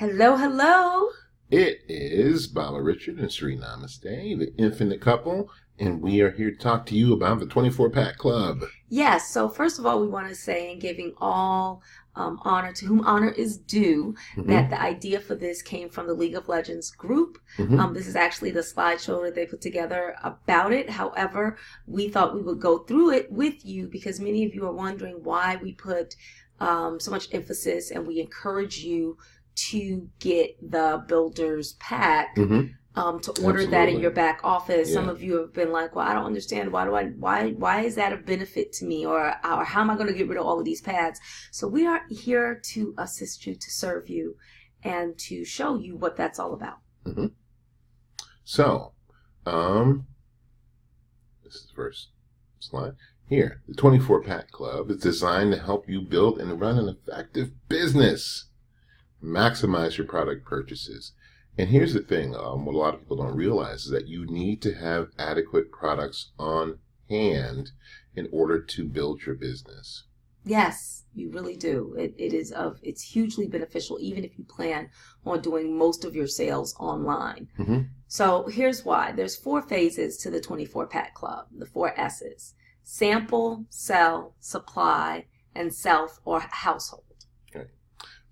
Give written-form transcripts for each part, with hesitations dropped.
Hello, hello. It is Baba Richard and Sri Namaste, the infinite couple, and we are here to talk to you about the 24 Pack Club. Yes, so first of all, we want to say, in giving all honor to whom honor is due, that the idea for this came from the League of Legends group. This is actually the slideshow that they put together about it. However, we thought we would go through it with you because many of you are wondering why we put so much emphasis and we encourage you to get the Builders Pack, to order that in your back office. Yeah. Some of you have been like, well, I don't understand. Why is that a benefit to me? Or how am I going to get rid of all of these pads? So we are here to assist you, to serve you, and to show you what that's all about. So, this is the first slide. Here, the 24 Pack Club is designed to help you build and run an effective business. Maximize your product purchases. And here's the thing, what a lot of people don't realize is that you need to have adequate products on hand in order to build your business. Yes, you really do. It's hugely beneficial, even if you plan on doing most of your sales online. So here's why. There's 4 phases to the 24 Pack Club, the 4 S's: sample, sell, supply, and self or household.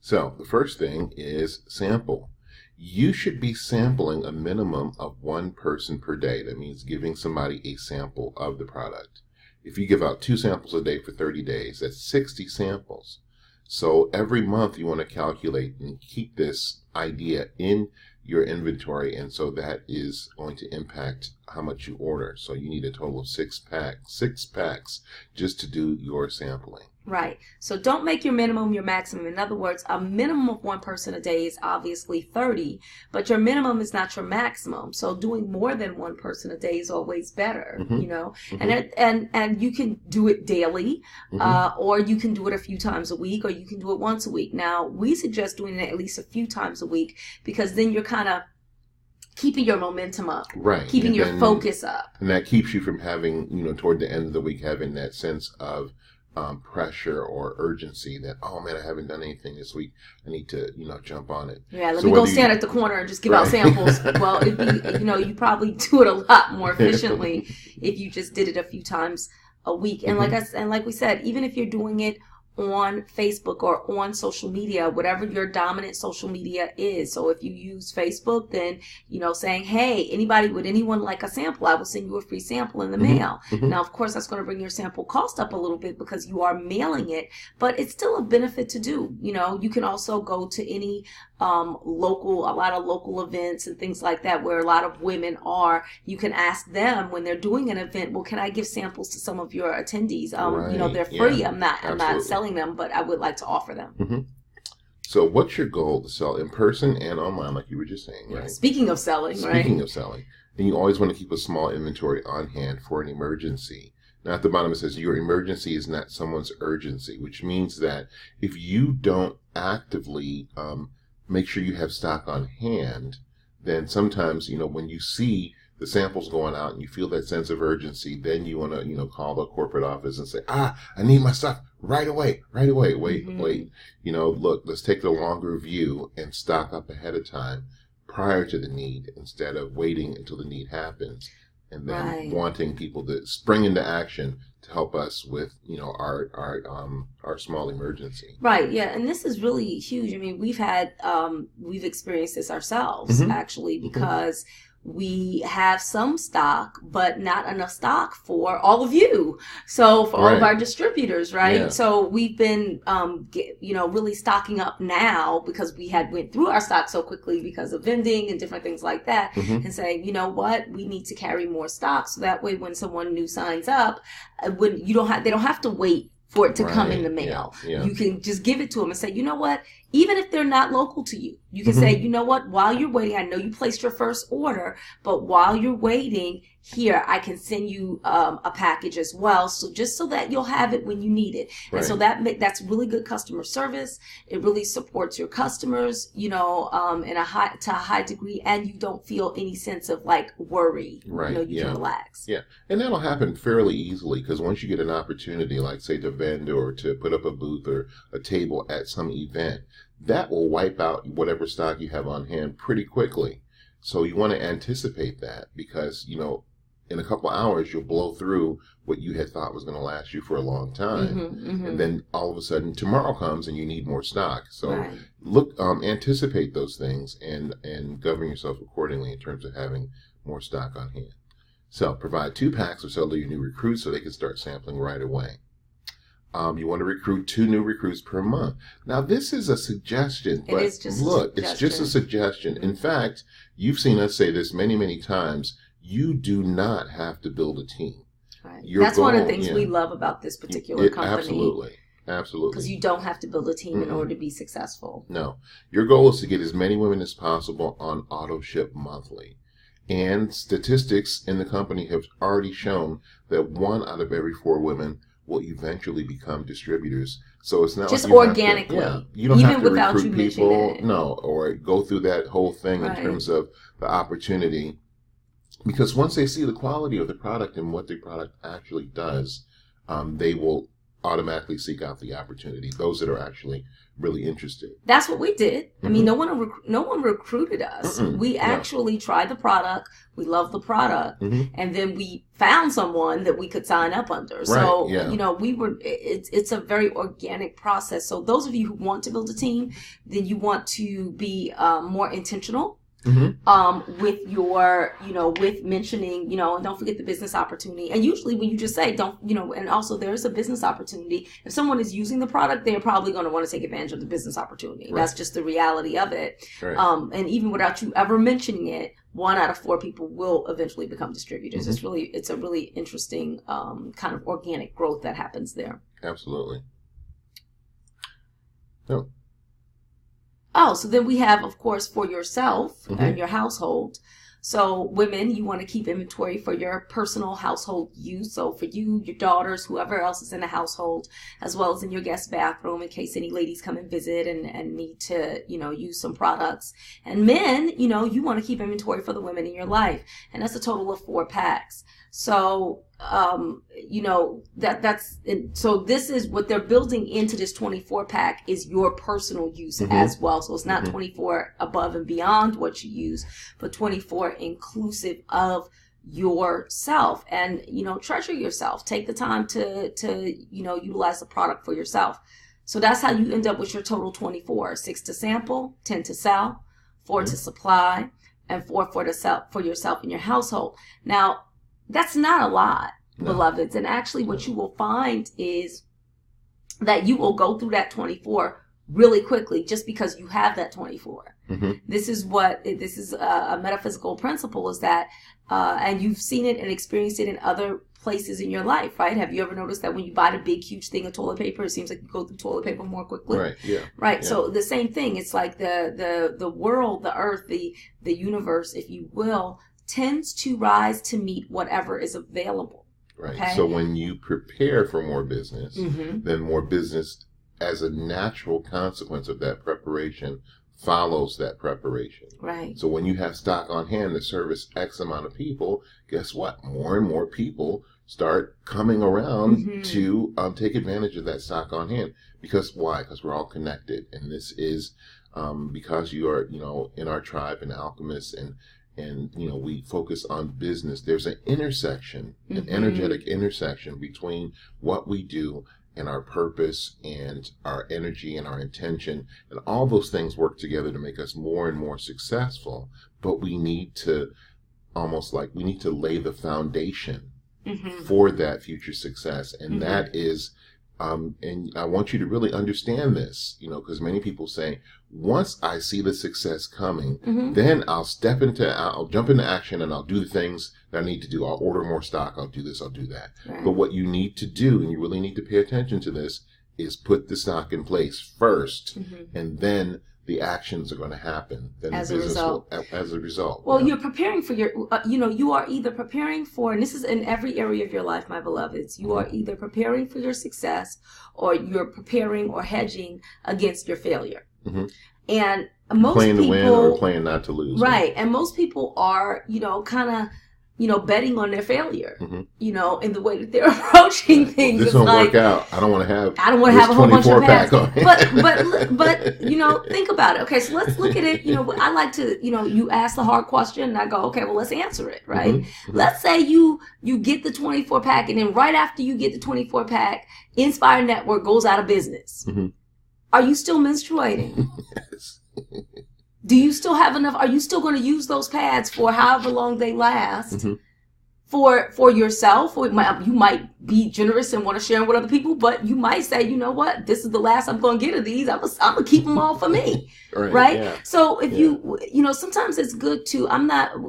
So the first thing is sample. You should be sampling a minimum of 1 person per day. That means giving somebody a sample of the product. If you give out 2 samples a day for 30 days, that's 60 samples. So every month you want to calculate and keep this idea in your inventory, and so that is going to impact how much you order. So you need a total of 6 packs just to do your sampling. Right. So don't make your minimum your maximum. In other words, a minimum of 1 person a day is obviously 30, but your minimum is not your maximum. So doing more than 1 person a day is always better, you know. And you can do it daily, or you can do it a few times a week, or you can do it once a week. Now, we suggest doing it at least a few times a week because then you're kind of keeping your momentum up, keeping your focus up. And that keeps you from having, toward the end of the week, having that sense of pressure or urgency that, oh man, I haven't done anything this week. I need to, jump on it. Yeah, let me go stand at the corner and just give out samples. Well, it'd be, you probably do it a lot more efficiently if you just did it a few times a week. And like we said, even if you're doing it on Facebook or on social media, whatever your dominant social media is. So if you use Facebook, then, saying, hey, would anyone like a sample? I will send you a free sample in the mail. Now, of course, that's going to bring your sample cost up a little bit because you are mailing it, but it's still a benefit to do. You can also go to any a lot of local events and things like that where a lot of women are. You can ask them when they're doing an event, well, can I give samples to some of your attendees? They're free. I'm not selling them, but I would like to offer them. So what's your goal? To sell in person and online, like you were just saying, right? Speaking of selling, then you always want to keep a small inventory on hand for an emergency. Now at the bottom it says your emergency is not someone's urgency, which means that if you don't actively make sure you have stock on hand, then sometimes, when you see the samples going out and you feel that sense of urgency, then you want to, call the corporate office and say, I need my stuff right away. Wait. Look, let's take the longer view and stock up ahead of time prior to the need instead of waiting until the need happens and then wanting people to spring into action to help us with, our small emergency. Right. Yeah. And this is really huge. I mean, we've experienced this ourselves actually, because we have some stock, but not enough stock for all of you. So for all of our distributors, right? Yeah. So we've been, really stocking up now because we went through our stock so quickly because of vending and different things like that, and saying, you know what, we need to carry more stock so that way when someone new signs up, they don't have to wait for it to come in the mail. Yeah. You can just give it to them and say, you know what, even if they're not local to you, you can say, you know what, while you're waiting, I know you placed your first order, but while you're waiting, here, I can send you a package as well. So just so that you'll have it when you need it. And so that's really good customer service. It really supports your customers, in a high degree, and you don't feel any sense of like worry. You can relax. Yeah. And that'll happen fairly easily because once you get an opportunity, like say to vend or to put up a booth or a table at some event, that will wipe out whatever stock you have on hand pretty quickly. So you want to anticipate that, because, in a couple hours, you'll blow through what you had thought was going to last you for a long time. And then all of a sudden tomorrow comes and you need more stock. So anticipate those things and govern yourself accordingly in terms of having more stock on hand. So provide 2 packs or so to your new recruits so they can start sampling right away. You want to recruit 2 new recruits per month. Now, this is a suggestion, but it's just a suggestion. In fact, you've seen us say this many, many times. You do not have to build a team. Right. That's one of the things we love about this particular company. Absolutely. Because you don't have to build a team in order to be successful. No. Your goal is to get as many women as possible on auto ship monthly. And statistics in the company have already shown that 1 out of every 4 women will eventually become distributors. So it's not just like you organically. You don't even have to without recruit you people, it. no, or go through that whole thing in terms of the opportunity. Because once they see the quality of the product and what the product actually does, they will automatically seek out the opportunity. Those that are actually really interested. That's what we did. I mean, no one recruited us. We actually tried the product. We loved the product, and then we found someone that we could sign up under. So we were. It's a very organic process. So those of you who want to build a team, then you want to be more intentional. With your, with mentioning, and don't forget the business opportunity. And usually when you just say and also there is a business opportunity. If someone is using the product, they're probably going to want to take advantage of the business opportunity. Right. That's just the reality of it. Right. And even without you ever mentioning it, 1 out of 4 people will eventually become distributors. It's a really interesting kind of organic growth that happens there. Absolutely. No. Oh, so then we have, of course, for yourself and your household. So women, you want to keep inventory for your personal household use. So for you, your daughters, whoever else is in the household, as well as in your guest bathroom in case any ladies come and visit and need to, use some products. And men, you want to keep inventory for the women in your life. And that's a total of 4 packs. So, so this is what they're building into this 24 pack is your personal use as well. So it's not 24 above and beyond what you use, but 24 inclusive of yourself. And, treasure yourself. Take the time to utilize the product for yourself. So that's how you end up with your total 24, 6 to sample, 10 to sell, 4 to supply, and 4 for yourself and your household. Now, that's not a lot, beloveds. And actually what you will find is that you will go through that 24 really quickly just because you have that 24. This is a metaphysical principle is that, and you've seen it and experienced it in other places in your life, right? Have you ever noticed that when you buy a big, huge thing of toilet paper, it seems like you go through toilet paper more quickly? Right, yeah. Right, yeah. So the same thing. It's like the world, the earth, the universe, if you will, tends to rise to meet whatever is available. Right. Okay? So when you prepare for more business, then more business as a natural consequence of that preparation follows that preparation. Right. So when you have stock on hand to service X amount of people, guess what? More and more people start coming around to take advantage of that stock on hand. Because why? Because we're all connected. And this is because you are, in our tribe and alchemists and we focus on business. There's an intersection, an energetic intersection between what we do and our purpose and our energy and our intention. And all those things work together to make us more and more successful. But we need to lay the foundation for that future success. And that is, and I want you to really understand this, because many people say, once I see the success coming, then I'll jump into action and I'll do the things that I need to do. I'll order more stock. I'll do this. I'll do that. Right. But what you need to do, and you really need to pay attention to this, is put the stock in place first, and then the actions are going to happen. Then as the business as a result. Well, you're preparing for your, you are either preparing for, and this is in every area of your life, my beloveds, you are either preparing for your success or you're preparing or hedging against your failure. And most playing people, to win or playing not to lose. Right. And most people are, kind of betting on their failure, in the way that they're approaching things. This won't work out. I don't want to have a whole bunch of pads. On. But think about it. Okay, so let's look at it. I like to, you ask the hard question and I go, okay, well, let's answer it, right? Mm-hmm. Let's say you get the 24 pack and then right after you get the 24 pack, Inspire Network goes out of business. Mm-hmm. Are you still menstruating? Yes. Do you still have enough? Are you still going to use those pads for however long they last? Mm-hmm. For yourself, or you might be generous and want to share them with other people, but you might say, you know what, this is the last I'm going to get of these. I'm gonna keep them all for me, right? Yeah. So if you sometimes it's good to.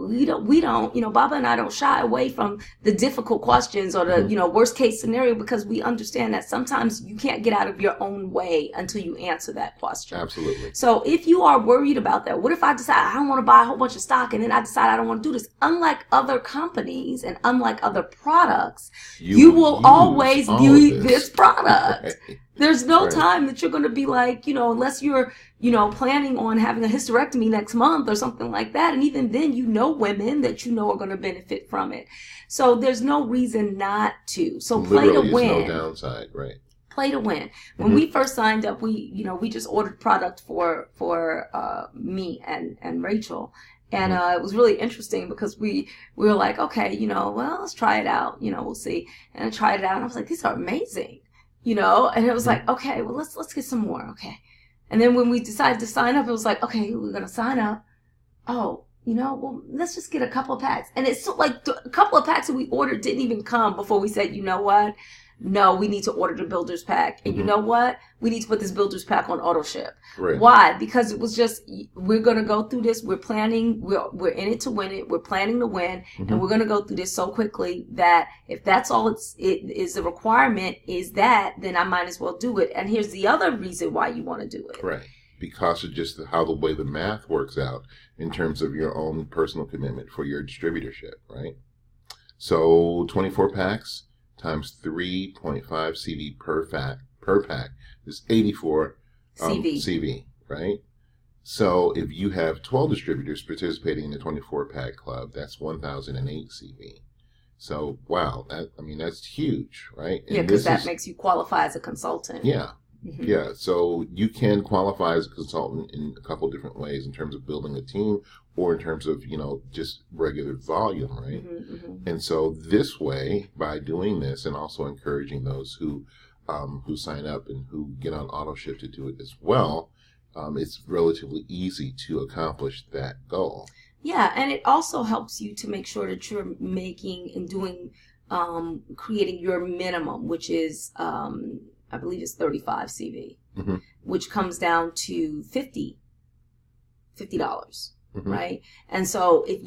We don't. Baba and I don't shy away from the difficult questions or the worst case scenario because we understand that sometimes you can't get out of your own way until you answer that question. Absolutely. So if you are worried about that, what if I decide I don't want to buy a whole bunch of stock and then I decide I don't want to do this? Unlike other companies. And unlike other products, you will always use this product. Right. There's no time that you're going to be like, unless you're, planning on having a hysterectomy next month or something like that. And even then, women that are going to benefit from it. So there's no reason not to. So play to win. No downside, right? Play to win. When we first signed up, we just ordered product for me and Rachel. And it was really interesting because we were like, okay, well, let's try it out. We'll see. And I tried it out, and I was like, these are amazing. And it was like, okay, well, let's get some more. Okay. And then when we decided to sign up, it was like, okay, we're gonna sign up. Oh, well, let's just get a couple of packs. And it's so like a couple of packs that we ordered didn't even come before we said, you know what? No, we need to order the builder's pack. And you know what? We need to put this builder's pack on auto ship. Right. Why? Because it was just, we're going to go through this. We're planning. We're in it to win it. We're planning to win. And we're going to go through this so quickly that if that's all it is the requirement is that, then I might as well do it. And here's the other reason why you want to do it. Right. Because of just how the way the math works out in terms of your own personal commitment for your distributorship, right? So 24 packs. Times 3.5 CV per pack is 84 CV, right? So if you have 12 distributors participating in the 24 pack club, that's 1,008 CV. So wow, that's huge, right? Yeah, because that makes you qualify as a consultant. Yeah. Mm-hmm. Yeah, so you can qualify as a consultant in a couple different ways in terms of building a team or in terms of, just regular volume, right? Mm-hmm, mm-hmm. And so this way, by doing this and also encouraging those who sign up and who get on auto ship to do it as well, it's relatively easy to accomplish that goal. Yeah, and it also helps you to make sure that you're making and doing, creating your minimum, which is... I believe it's 35 CV, which comes down to $50, right? And so if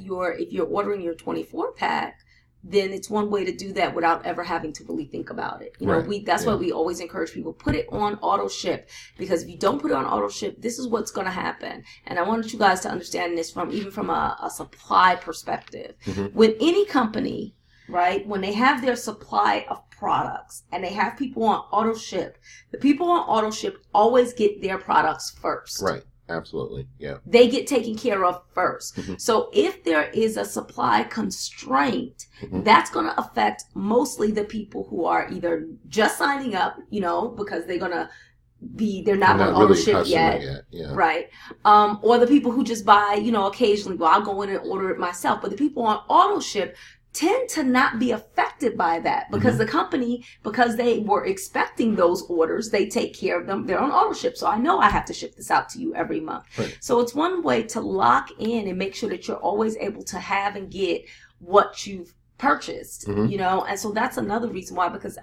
you're ordering your 24 pack, then it's one way to do that without ever having to really think about it. That's why we always encourage people, put it on auto ship, because if you don't put it on auto ship, this is what's going to happen. And I wanted you guys to understand this from a supply perspective. When any company, right, when they have their supply of products and they have people on auto ship, the people on auto ship always get their products first. Right. Absolutely. Yeah. They get taken care of first. So if there is a supply constraint, that's going to affect mostly the people who are either just signing up, because they're not on auto ship yet. Yeah. Right. Or the people who just buy, occasionally, well, I'll go in and order it myself. But the people on auto ship tend to not be affected by that because the company, because they were expecting those orders, they take care of them. They're on auto ship. So I know I have to ship this out to you every month. Right. So it's one way to lock in and make sure that you're always able to have and get what you've purchased, and so that's another reason why, because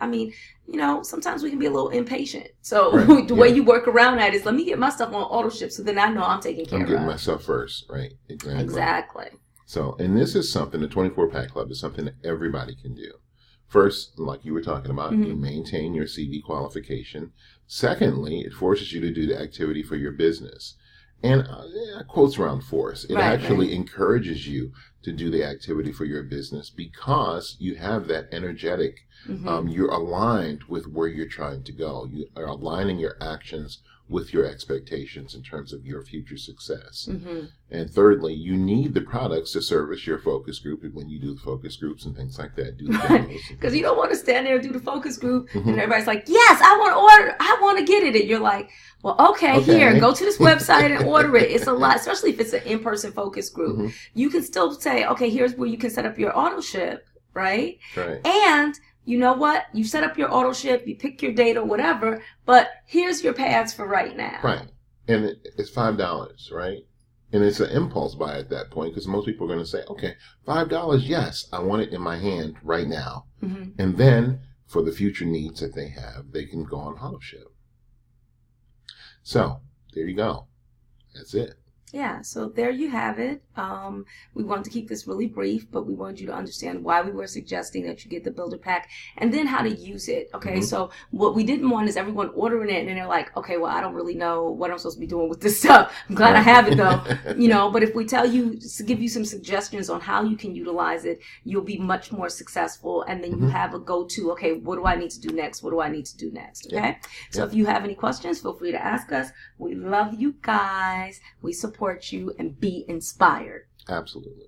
sometimes we can be a little impatient. So the way you work around that is, let me get my stuff on auto ship so then I know I'm taking care of it. I'm getting myself first, right? Exactly. So, and this is something, the 24 pack club is something that everybody can do. First, like you were talking about, you maintain your CV qualification. Secondly, it forces you to do the activity for your business. And quotes around force. It actually encourages you to do the activity for your business because you have that energetic, you're aligned with where you're trying to go. You are aligning your actions with your expectations in terms of your future success. And thirdly, you need the products to service your focus group when you do the focus groups and things like that. Because you don't want to stand there and do the focus group and everybody's like, yes, I want to order, I want to get it. And you're like, well, okay, here, go to this website and order it. It's a lot, especially if it's an in-person focus group. You can still say, okay, here's where you can set up your auto ship, right? And you know what? You set up your auto ship, you pick your date or whatever, but here's your pads for right now. Right. And it's $5, right? And it's an impulse buy at that point because most people are going to say, okay, $5, yes, I want it in my hand right now. And then for the future needs that they have, they can go on auto ship. So there you go. That's it. Yeah, so there you have it. We wanted to keep this really brief, but we wanted you to understand why we were suggesting that you get the builder pack and then how to use it. Okay, so what we didn't want is everyone ordering it and then they're like, okay, well, I don't really know what I'm supposed to be doing with this stuff. I'm glad I have it though. You know, but if we tell you, to give you some suggestions on how you can utilize it, you'll be much more successful. And then you have a go-to, okay, what do I need to do next? What do I need to do next? Okay, so if you have any questions, feel free to ask us. We love you guys. We support you, and be inspired. Absolutely.